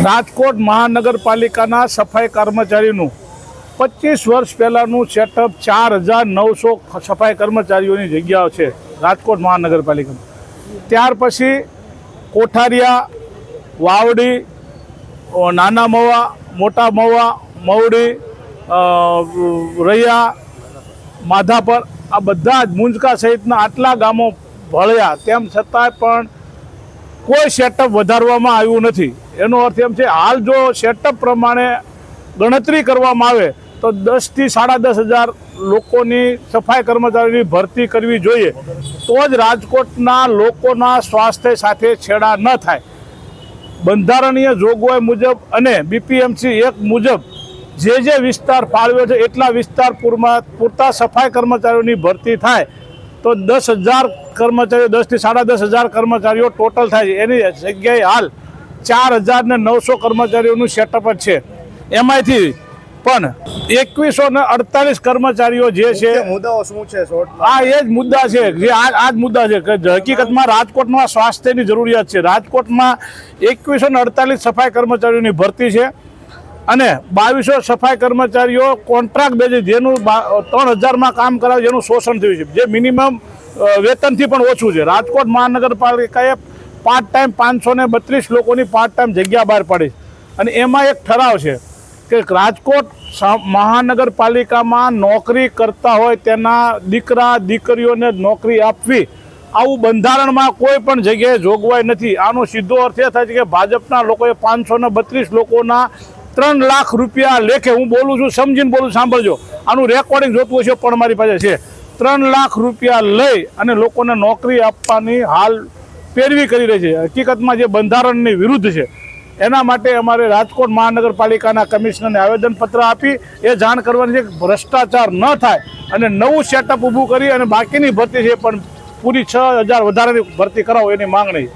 રાજકોટ મહાનગરપાલિકાના સફાઈ કર્મચારીનું 25 વર્ષ પહેલાંનું સેટઅપ 4900 સફાઈ કર્મચારીઓની જગ્યાઓ છે રાજકોટ મહાનગરપાલિકામાં। ત્યાર પછી કોઠારિયા, વાવડી, નાના મવા, મોટા મવા, મવડી, રૈયા, માધાપર આ બધા જ મુંજકા સહિતના આટલા ગામો ભળ્યા, તેમ છતાં પણ કોઈ સેટઅપ વધારવામાં આવ્યું નથી। એનો અર્થ એમ છે હાલ જો સેટઅપ પ્રમાણે ગણતરી કરવામાં આવે તો 10 થી 10.5 લોકોની સફાઈ કર્મચારીની ભરતી કરવી જોઈએ, તો જ રાજકોટના લોકોના સ્વાસ્થ્ય સાથે છેડા ન થાય। બંધારણીય જોગવાઈ મુજબ અને બીપીએમસી એક મુજબ જે વિસ્તાર ફાળવ્યો છે એટલા વિસ્તાર પૂરતા સફાઈ કર્મચારીઓની ભરતી થાય તો 10,000 કર્મચારીઓ, 10 થી 10.5 કર્મચારીઓ ટોટલ થાય છે। એની જગ્યાએ હાલ 4,900 કર્મચારીઓનું સેટઅપ જ છે। એમાંથી પણ 2148 કર્મચારીઓ જે છે, મુદ્દાઓ શું છે? આ એ જ મુદ્દા છે જે આ જ મુદ્દા છે કે હકીકતમાં રાજકોટમાં સ્વાસ્થ્યની જરૂરિયાત છે। રાજકોટમાં 2148 સફાઈ કર્મચારીઓની ભરતી છે અને 2200 સફાઈ કર્મચારીઓ કોન્ટ્રાક્ટ બેઝ જેનું 3000માં કામ કરાવે જેનું શોષણ થયું છે, જે મિનિમમ વેતનથી પણ ઓછું છે। રાજકોટ મહાનગરપાલિકાએ પાર્ટ ટાઈમ 532 લોકોની પાર્ટ ટાઈમ જગ્યા બહાર પાડી અને એમાં એક ઠરાવ છે કે રાજકોટ મહાનગરપાલિકામાં નોકરી કરતા હોય તેના દીકરા દીકરીઓને નોકરી આપવી, આવું બંધારણમાં કોઈ પણ જગ્યાએ જોગવાઈ નથી। આનો સીધો અર્થ એ થાય છે કે ભાજપના લોકોએ 532 લોકોના 3 લાખ રૂપિયા લેખે, હું બોલું છું સમજીને બોલું, સાંભળજો, આનું રેકોર્ડિંગ જોતું હશે પણ મારી પાસે છે, 3 લાખ રૂપિયા લઈ અને લોકોને નોકરી આપવાની હાલ પેરવી કરી રહી છે। હકીકતમાં જે બંધારણની વિરુદ્ધ છે। એના માટે અમારે રાજકોટ મહાનગરપાલિકાના કમિશનરને આવેદનપત્ર આપી એ જાણ કરવાની છે કે ભ્રષ્ટાચાર ન થાય અને નવું સેટઅપ ઊભું કરી અને બાકીની ભરતી છે પણ પૂરી 6,000 વધારાની ભરતી કરાવો એની માંગણી।